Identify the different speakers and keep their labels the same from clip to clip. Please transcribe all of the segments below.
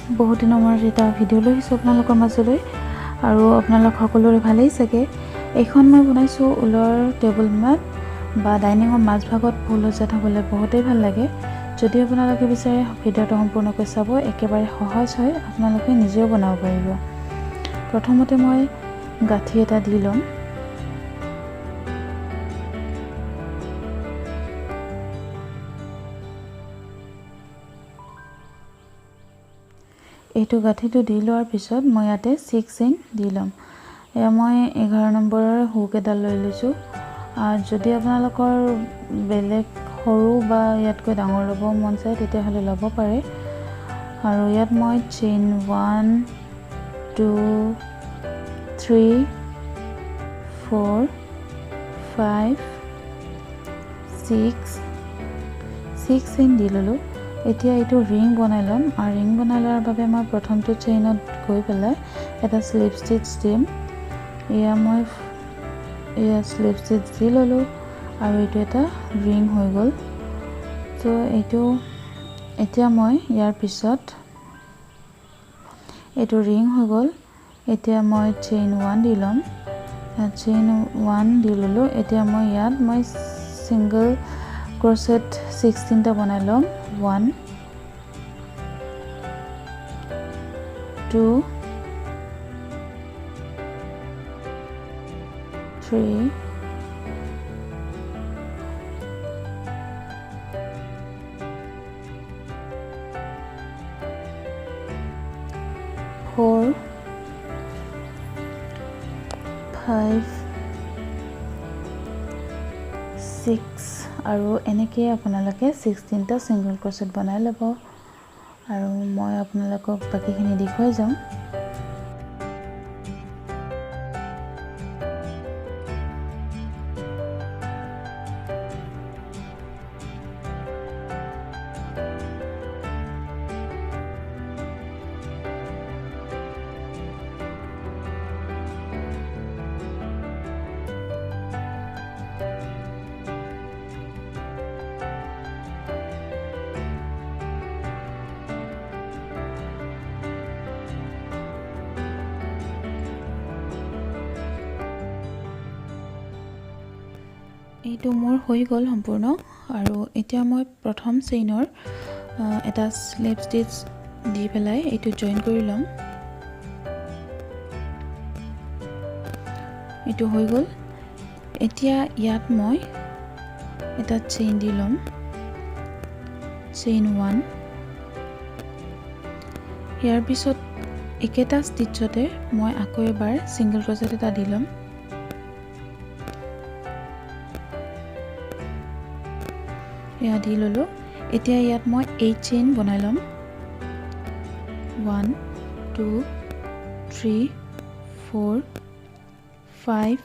Speaker 1: বহুত দিনৰ মূৰত এটা ভিডিঅ' লৈ আহিছোঁ আপোনালোকৰ মাজলৈ আৰু আপোনালোক সকলোৰে ভালেই চাগে। এইখন মই বনাইছোঁ ঊলৰ টেবুল মেট বা ডাইনিঙৰ মাজভাগত ফুল সজাই থ'বলৈ বহুতেই ভাল লাগে। যদি আপোনালোকে বিচাৰে ভিডিঅ'টো সম্পূৰ্ণকৈ চাব, একেবাৰে সহজ হয়, আপোনালোকে নিজেও বনাব পাৰিব। প্ৰথমতে মই গাঁঠি এটা দি ল'ম। এইটো গাঁঠিটো দি লোৱাৰ পিছত মই ইয়াতে 6 চেইন দি ল'ম। এয়া মই 11 নম্বৰৰ হুক এডাল লৈ লৈছোঁ। যদি আপোনালোকৰ বেলেগ সৰু বা ইয়াতকৈ ডাঙৰ ল'ব মন যায় তেতিয়াহ'লে ল'ব পাৰে। আৰু ইয়াত মই চেইন 1 2 3 4 5 6 চেইন দি ল'লোঁ। এতিয়া এইটো ৰিং বনাই ল'ম আৰু ৰিং বনাই লোৱাৰ বাবে মই প্ৰথমটো চেইনত গৈ পেলাই এটা স্লিপ ষ্টিচ দিম। মই স্লিপ ষ্টিচ দি ল'লোঁ আৰু এইটো এটা ৰিং হৈ গ'ল। তো এতিয়া মই ইয়াৰ পিছত এইটো ৰিং হৈ গ'ল। এতিয়া মই চেইন 1 দি ল'ম। চেইন 1 দি ল'লোঁ। এতিয়া মই ইয়াত ছিংগল ক্ৰচেট 16টা বনাই ল'ম। 1 2 3 4 5 6 আৰু এনেকৈ আপোনালোকে 16টা ছিংগল ক্ৰচেট বনাই ল'ব আৰু মই আপোনালোকক বাকীখিনি দেখুৱাই যাম। এইটো মোৰ হৈ গ'ল সম্পূৰ্ণ। আৰু এতিয়া মই প্ৰথম চেইনৰ এটা স্লিপ ষ্টিচ দি পেলাই এইটো জইন কৰি ল'ম। এইটো হৈ গ'ল। এতিয়া ইয়াত মই এটা চেইন দি ল'ম, চেইন 1। ইয়াৰ পিছত একেটা ষ্টিচতে মই আকৌ এবাৰ ছিংগল ক্ৰচেট এটা দি ল'ম। এয়া দি ল'লোঁ। এতিয়া ইয়াত মই 8 চেইন বনাই ল'ম। 1 2 3 4 5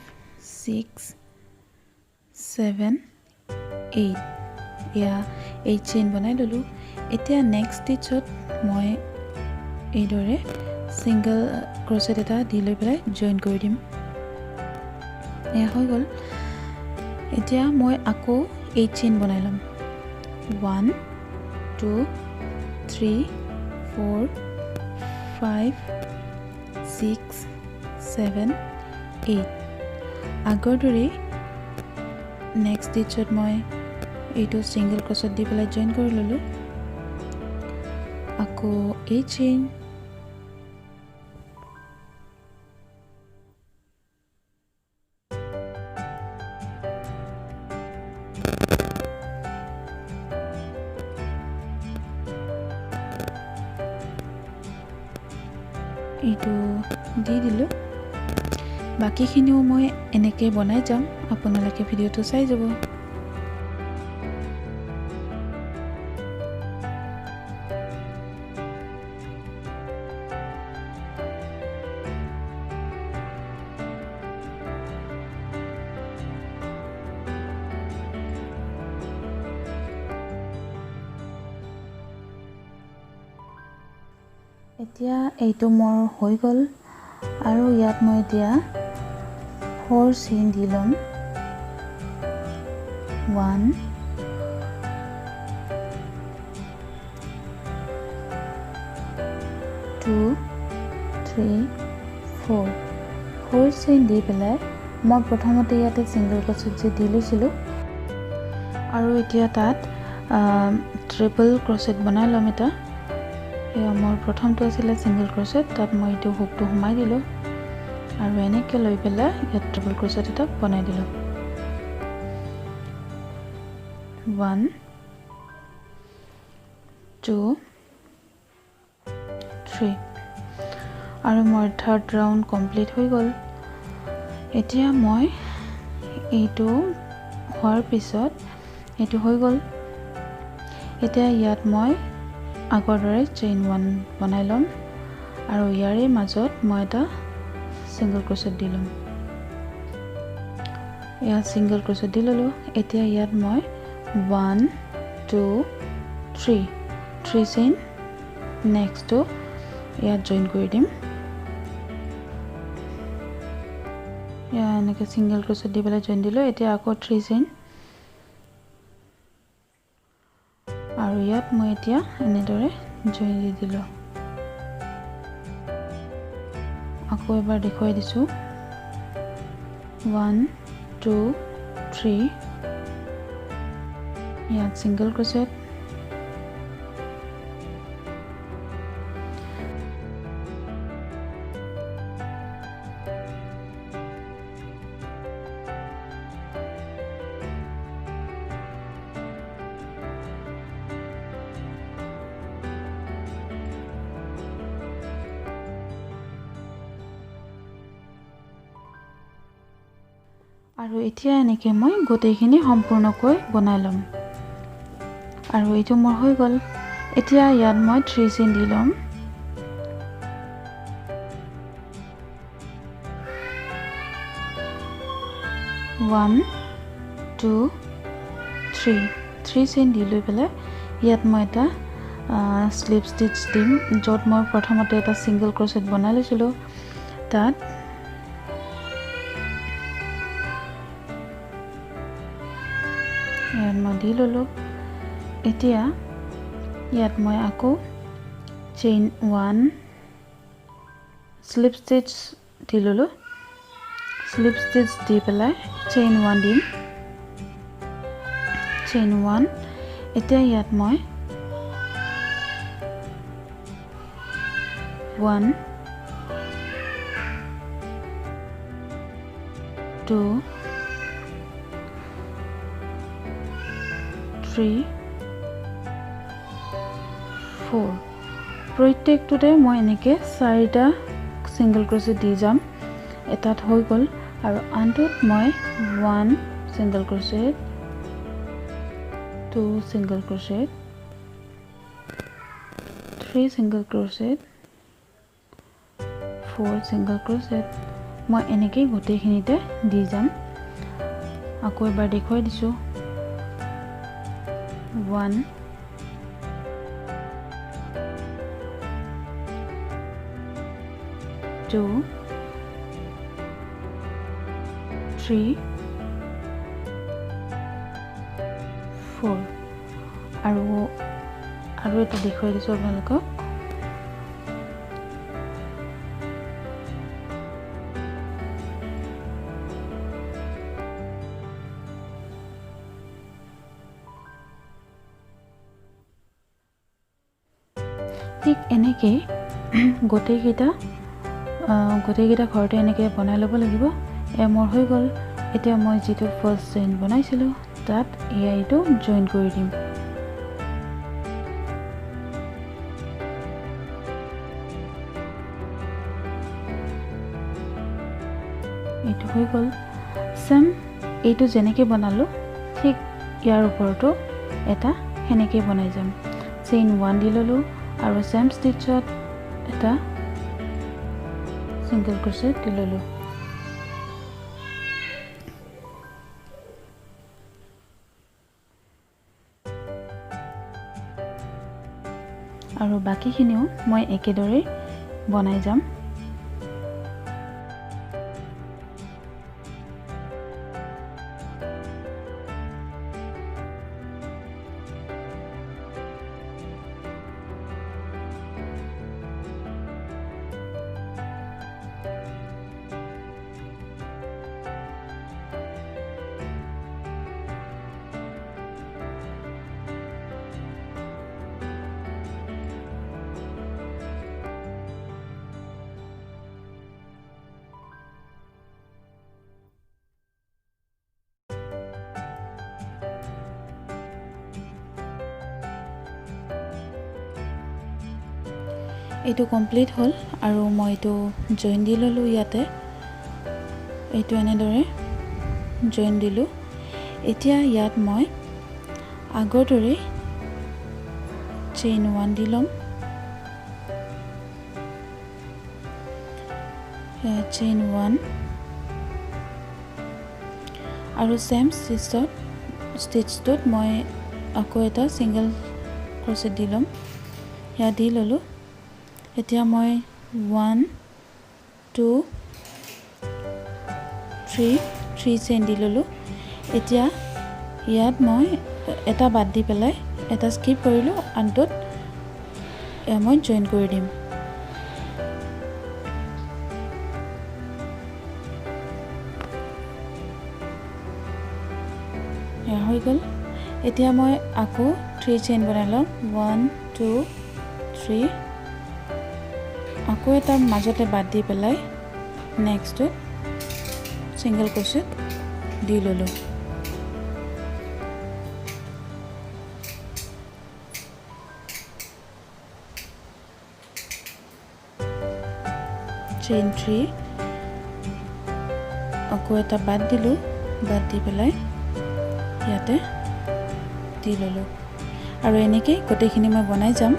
Speaker 1: 6 7 8 এয়া 8 চেইন বনাই ল'লোঁ। এতিয়া নেক্সট ষ্টিচত মই এইদৰে ছিংগল ক্ৰচেট এটা দি লৈ পেলাই জইন কৰি দিম। এয়া হৈ গ'ল। এতিয়া মই আকৌ 8 চেইন বনাই ল'ম। 1 2 3 4 5 6 7 8 আগৰ দৰেই নেক্সট ষ্টিচত মই এইটো ছিংগল ক্ৰচেট দি পেলাই জইন কৰি ল'লোঁ। আকৌ 8 চেইন, এইটো দি দিলোঁ। বাকীখিনিও মই এনেকৈ বনাই যাম, আপোনালোকে ভিডিঅ'টো চাই যাব। এতিয়া এইটো মোৰ হৈ গ'ল আৰু ইয়াত মই এতিয়া 4 চেইন দি ল'ম। 1 2 2 3 4 4 চেইন দি পেলাই মই প্ৰথমতে ইয়াতে সিঙ্গল ক্ৰচেট যে দি লৈছিলোঁ আৰু এতিয়া তাত ট্ৰিপল ক্ৰচেট বনাই লম এটা এয়া মোৰ প্ৰথমটো আছিল সিঙ্গল ক্ৰচেট তাত মই এইটো হুকটো সোমাই দিলো আৰু এনেকৈ লৈ পেলাই ইয়াত ট্ৰিপল ক্ৰচেট এটা বনাই দিলো 1 2 3 আৰু মোৰ থাৰ্ড ৰাউন্ড কমপ্লিট হৈ গ'ল এতিয়া মই এইটো হোৱাৰ পিছত এইটো হৈ গ'ল এতিয়া ইয়াত মই আগৰ দৰে চেইন 1 বনাই লম আৰু ইয়াৰে মাজত মই এটা সিঙ্গল ক্ৰচেট দি লম ইয়াত সিঙ্গল ক্ৰচেট দি ললো এতিয়া ইয়াত মই 1 2 3 চেইন নেক্সট টু ইয়াত জয়েন কৰি দিম ইয়া এনেকৈ সিঙ্গল ক্ৰচেট দি পেলাই জয়েন দিলো এতিয়া আকৌ 3 চেইন আৰু ইয়াত মই এতিয়া এনেদৰে জয়েন দি দিলো আকৌ এবাৰ দেখুৱাই দিছো 1 2 3 ইয়াত সিঙ্গল ক্ৰচেট আৰু এতিয়া এনেকৈ মই গোটেইখিনি সম্পূৰ্ণকৈ বনাই লম আৰু এইটো মোৰ হৈ গ'ল এতিয়া ইয়াত মই 3 চেইন দি লম 1 2 3 চেইন দি লৈ পেলাই ইয়াত মই এটা স্লিপ ষ্টিচ দিম য'ত মই প্ৰথমতে এটা সিঙ্গল ক্ৰচেট বনাই লৈছিলোঁ তাত ইয়াত মই দি ললো এতিয়া ইয়াত মই আকৌ চেইন 1 স্লিপ ষ্টিচ দি ললো স্লিপ ষ্টিচ দি পেলাই চেইন 1 দিম চেইন 1 এতিয়া ইয়াত মই 1 2 3 4 প্ৰত্যেকটোতে মই এনেকৈ 4টা সিঙ্গল ক্ৰচেট দি যাম এটাত হৈ গ'ল আৰু আনটোত মই 1 single crochet 2 single crochet 3 single crochet 4 single crochet মই এনেকৈ গোটেইখিনিতে দি যাম আকৌ এবাৰ দেখুৱাই দিছো 1 2 3 4 আৰু এটা দেখুৱাই দিছো আপোনালোকক ঠিক এনেকৈ গোটেইকেইটা ঘৰতে এনেকৈ বনাই ল'ব লাগিব মোৰ হৈ গ'ল এতিয়া মই যিটো ফাৰ্ষ্ট চেইন বনাইছিলোঁ তাত এইটো জয়েন কৰি দিম এইটো হৈ গ'ল সেম এইটো যেনেকৈ বনালোঁ ঠিক ইয়াৰ ওপৰতো এটা সেনেকৈ বনাই যাম চেইন 1 দি ললোঁ আৰু সেম ষ্টিচত এটা সিঙ্গল ক্ৰচেট দি ললোঁ আৰু বাকিখিনিও মই একেদৰে বনাই যাম এইটো কমপ্লিট হ'ল আৰু মই এইটো জইন দি ল'লোঁ ইয়াতে এইটো এনেদৰে জইন দিলোঁ এতিয়া ইয়াত মই আগৰ দৰে চেইন 1 দি ল'ম চেইন 1 আৰু সেম ষ্টিচটোত মই আকৌ এটা সিঙ্গেল ক্ৰচেট দি ল'ম ইয়া দি ল'লোঁ এতিয়া মই 1 2 3 চেইন দি ল'লোঁ এতিয়া ইয়াত মই এটা বাদ দি পেলাই এটা স্কিপ কৰিলোঁ আনটোত মই জইন কৰি দিম এয়া হৈ গ'ল এতিয়া মই আকৌ 3 চেইন বনাই ল'ম 1 2 3 আকৌ এটা মাজতে বাদ দি পেলাই নেক্সট সিঙ্গেল ক্ৰচেট দি ল'লোঁ চেইন 3 আকৌ এটা বাদ দিলোঁ বাদ দি পেলাই ইয়াতে দি ল'লোঁ আৰু এনেকৈ গোটেইখিনি মই বনাই যাম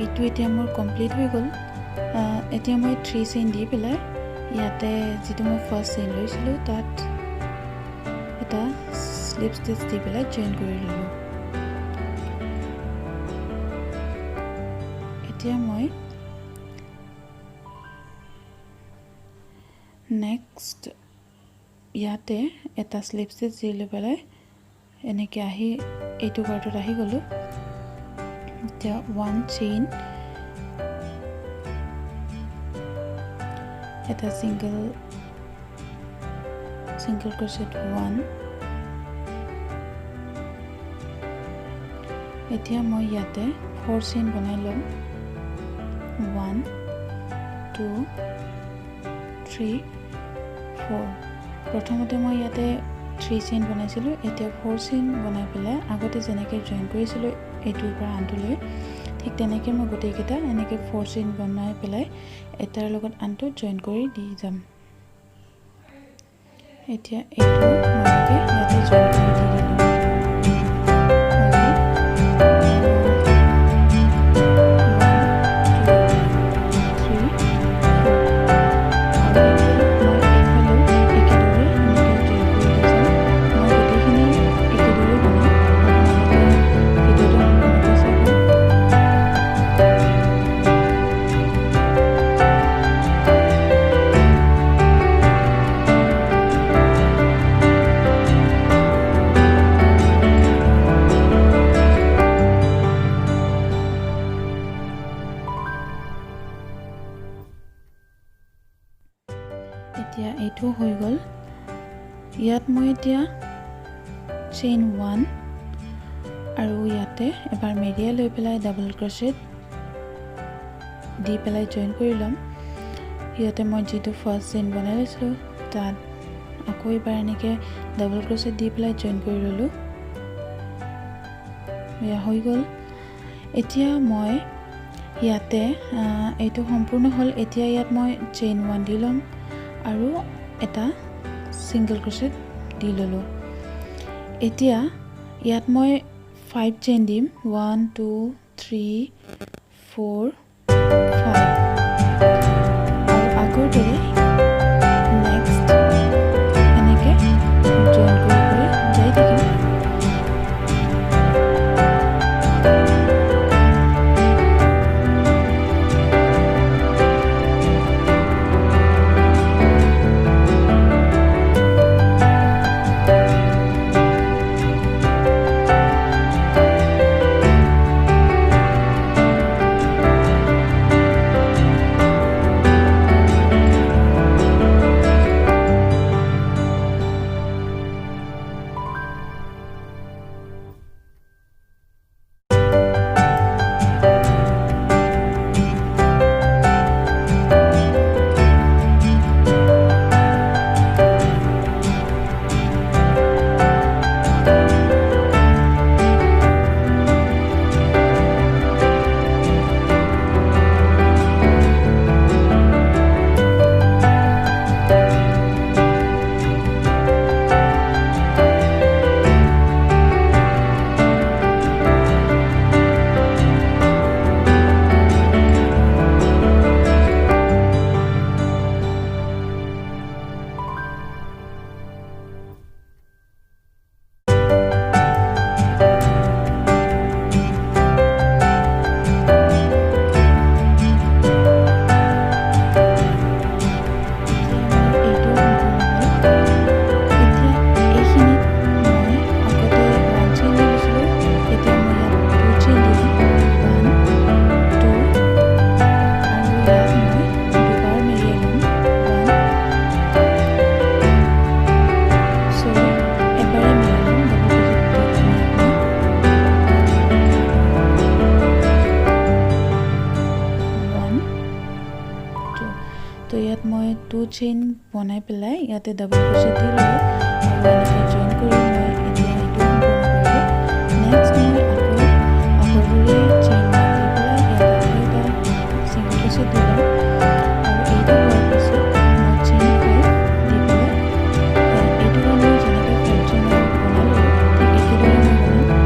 Speaker 1: এইটো এতিয়া মোৰ কমপ্লিট হৈ গ'ল এতিয়া মই 3 চেইন দি পেলাই ইয়াতে যেটো মই ফাৰ্স্ট চেইন লৈছিলোঁ তাত এটা স্লিপ ষ্টিচ দি পেলাই জইন কৰি ল'লোঁ এতিয়া মই নেক্সট ইয়াতে এটা স্লিপ ষ্টিচ দি লৈ পেলাই এনেকৈ আহি এইটো পাৰ্টত আহি গ'লোঁ এতিয়া 1 চেইন এটা সিঙ্গেল ক্ৰচেট 1 এতিয়া মই ইয়াতে 4 চেইন বনাই ল'ম 1 2 3 4 প্ৰথমতে মই ইয়াতে 3 চেইন বনাইছিলোঁ এতিয়া 4 চেইন বনাই পেলাই আগতে যেনেকৈ জইন কৰিছিলোঁ এইটোৰ পৰা আনটোলৈ ঠিক তেনেকৈ মই গোটেইকেইটা এনেকৈ 4 চেইন বনাই পেলাই এটাৰ লগত আনটো জইন কৰি দি যাম এতিয়া এইটো মই ইয়াতে জইন কৰি দি দিলোঁ এতিয়া এইটো হৈ গ'ল ইয়াত মই এতিয়া চেইন 1 আৰু ইয়াতে এবাৰ মেৰিয়াই লৈ পেলাই ডাবল ক্ৰচেট দি পেলাই জইন কৰি ল'ম ইয়াতে মই যেটো ফাৰ্স্ট চেইন বনাই লৈছিলোঁ তাত আকৌ এবাৰ এনেকৈ ডাবল ক্ৰচেট দি পেলাই জইন কৰি ল'লোঁ এয়া হৈ গ'ল এতিয়া মই ইয়াতে এইটো সম্পূৰ্ণ হ'ল এতিয়া ইয়াত মই চেইন 1 দি ল'ম আৰু এটা সিঙ্গেল ক্ৰচেট দি ল'লোঁ এতিয়া ইয়াত মই 5 চেইন দিম 1 2 3 4 5 আৰু আগৰ দৰে নেক্সট এনেকৈ জইন কৰি যাই থাকিম পেলাই ইয়াতে ডাবল ক্ৰোচেট দি ললোঁ আৰু এনেকৈ জইন কৰি মই এতিয়া এইটো সম্পূৰ্ণ কৰিলোঁ। নেক্সট মই আগৰ দৰে চেইন দি পেলাই ইয়াত আকৌ এটা ছিংগল ক্ৰোচেট দি ল'ম আৰু এইটো হোৱাৰ পিছত মই চেইন 5 দি পেলাই এইটো মই যেনেকৈ 5 চেইনৰ বনালোঁ ঠিক একেদৰে মই বনাম।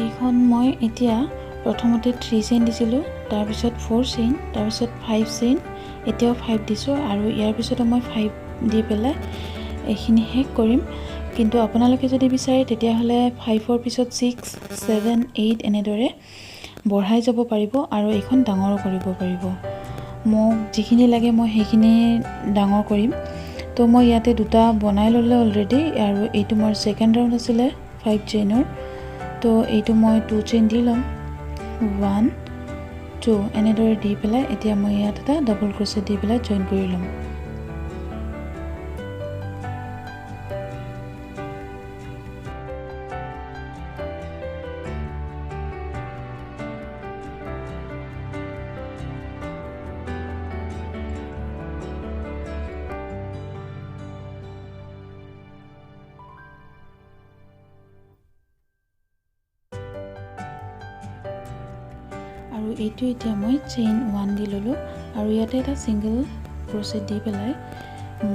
Speaker 1: এইখন মই এতিয়া প্ৰথমতে 3 চেইন দিছিলোঁ, তাৰপিছত 4 চেইন, তাৰপিছত 5 চেইন, এতিয়াও 5 দিছোঁ আৰু ইয়াৰ পিছতো মই 5 দি পেলাই এইখিনি শেষ কৰিম। কিন্তু আপোনালোকে যদি বিচাৰে তেতিয়াহ'লে 5ৰ পিছত 6, 7, 8 এনেদৰে বঢ়াই যাব পাৰিব আৰু এইখন ডাঙৰ কৰিব পাৰিব। মোক যিখিনি লাগে মই সেইখিনি ডাঙৰ কৰিম। তো মই ইয়াতে দুটা বনাই ল'লে অলৰেডি আৰু এইটো মোৰ ছেকেণ্ড ৰাউণ্ড আছিলে 5 চেইনৰ। তো এইটো মই 2 চেইন দি ল'ম, 1 2 এনেদৰে দি পেলাই এতিয়া মই ইয়াত এটা ডাবল ক্ৰোচেট দি পেলাই জইন কৰি ল'ম। আৰু এইটো এতিয়া মই চেইন 1 দি ল'লোঁ আৰু ইয়াতে এটা ছিংগল ক্ৰোচেট দি পেলাই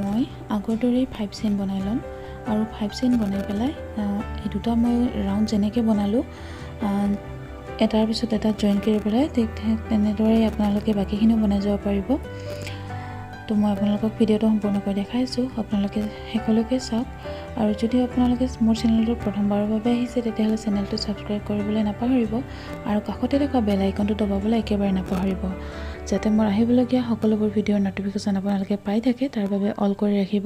Speaker 1: মই আগৰ দৰেই 5 চেইন বনাই ল'ম আৰু 5 চেইন বনাই পেলাই এই দুটা মই ৰাউণ্ড যেনেকৈ বনালোঁ এটাৰ পিছত এটা জইন কৰি পেলাই ঠিক তেনেদৰে আপোনালোকে বাকীখিনিও বনাই যাব পাৰিব। তো মই আপোনালোকক ভিডিঅ'টো সম্পূৰ্ণ কৰি দেখাইছোঁ, আপোনালোকে শেষলৈকে চাওক। আৰু যদি আপোনালোকে মোৰ চেনেলটো প্ৰথমবাৰৰ বাবে আহিছে তেতিয়াহ'লে চেনেলটো ছাবস্ক্ৰাইব কৰিবলৈ নাপাহৰিব আৰু কাষতে থকা বেল আইকনটো দবাবলৈ একেবাৰে নাপাহৰিব, যাতে মোৰ আহিবলগীয়া সকলোবোৰ ভিডিঅ'ৰ ন'টিফিকেশ্যন আপোনালোকে পাই থাকে, তাৰ বাবে অল কৰি ৰাখিব।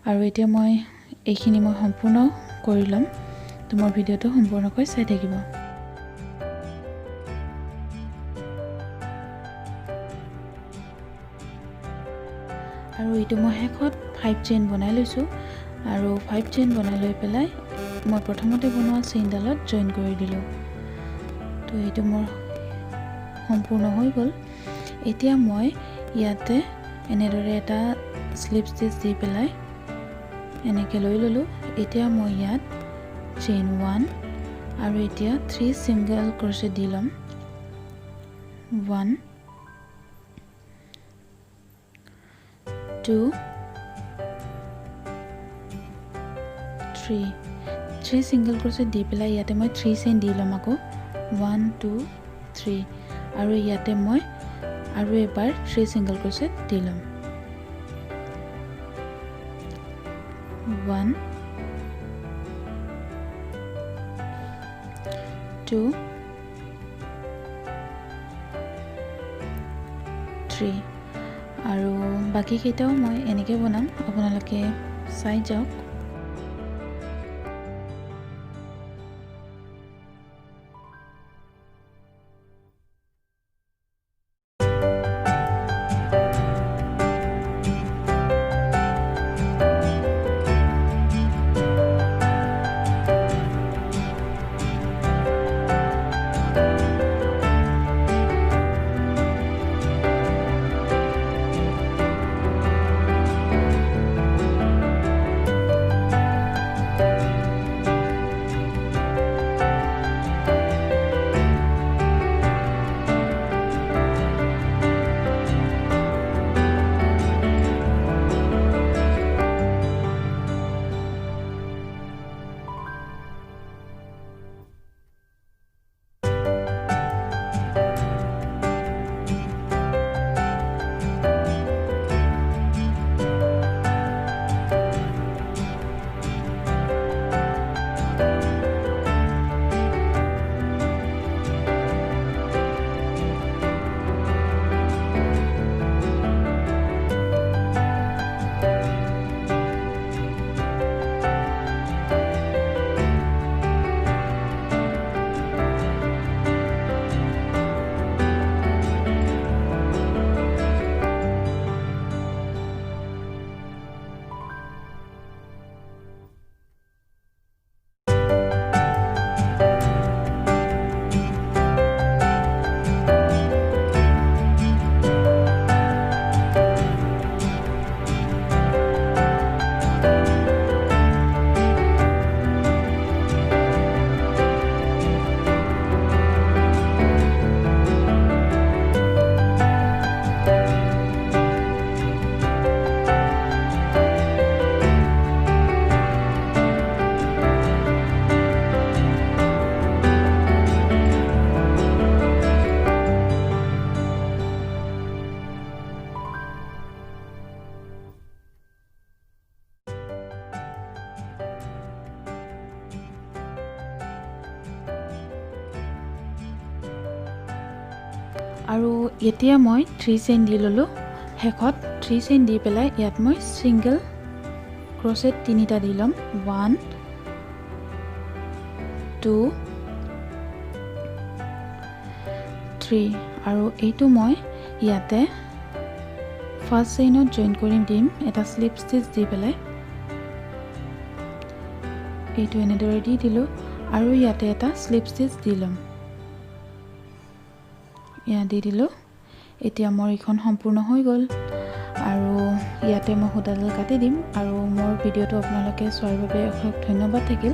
Speaker 1: আৰু এতিয়া মই এইখিনি মই সম্পূৰ্ণ কৰি ল'ম, তো মোৰ ভিডিঅ'টো সম্পূৰ্ণকৈ চাই থাকিব। আৰু এইটো মই শেষত 5 চেইন বনাই লৈছোঁ আৰু 5 চেইন বনাই লৈ পেলাই মই প্ৰথমতে বনোৱা চেইনডালত জইন কৰি দিলোঁ। তো এইটো মোৰ সম্পূৰ্ণ হৈ গ'ল। এতিয়া মই ইয়াতে এনেদৰে এটা স্লিপ ষ্টিচ দি পেলাই এনেকৈ লৈ ল'লোঁ। এতিয়া মই ইয়াত চেইন 1 আৰু এতিয়া 3 ছিংগল ক্ৰোচেট দি ল'ম, 1 2 3 ছিংগল ক্ৰোচেট দি পেলাই ইয়াতে মই 3 চেইন দি ল'ম আকৌ, 1 2 3 আৰু ইয়াতে মই আৰু এবাৰ 3 ছিংগল ক্ৰোচেট দি ল'ম, 1 2 3 আৰু বাকীকেইটাও মই এনেকৈ বনাম, আপোনালোকে চাই যাওক। আৰু এতিয়া মই 3 চেইন দি ললোঁ শেষত 3 চেইন দি পেলাই ইয়াত মই সিঙ্গেল ক্ৰচেট 3টা দি লম 1 2 3 আৰু এইটো মই ইয়াতে ফাৰ্স্ট চেইনত জয়েন কৰি দিম এটা স্লিপ ষ্টিচ দি পেলাই এইটো এনেদৰে দি দিলোঁ আৰু ইয়াতে এটা স্লিপ ষ্টিচ দি লম ইয়া দি দিলোঁ এতিয়া মোৰ ইখন সম্পূৰ্ণ হৈ গ'ল আৰু ইয়াতে মই সূতাডাল কাটি দিম আৰু মোৰ ভিডিঅ'টো আপোনালোকে চোৱাৰ বাবে অশেষ ধন্যবাদ থাকিল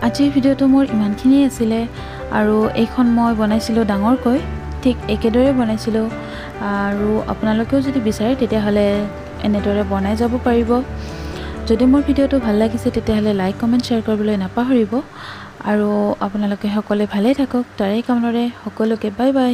Speaker 1: আজিৰ ভিডিঅ'টো মোৰ ইমানখিনিয়ে আছিলে আৰু এইখন মই বনাইছিলোঁ ডাঙৰকৈ ঠিক একেদৰে বনাইছিলোঁ আৰু আপোনালোকেও যদি বিচাৰে তেতিয়াহ'লে এনেদৰে বনাই যাব পাৰিব যদি মোৰ ভিডিঅ'টো ভাল লাগিছে তেতিয়াহ'লে লাইক কমেণ্ট শ্বেয়াৰ কৰিবলৈ নাপাহৰিব আৰু আপোনালোকে সকলোৱে ভালেই থাকক তাৰে কামনাৰে সকলোকে বাই বাই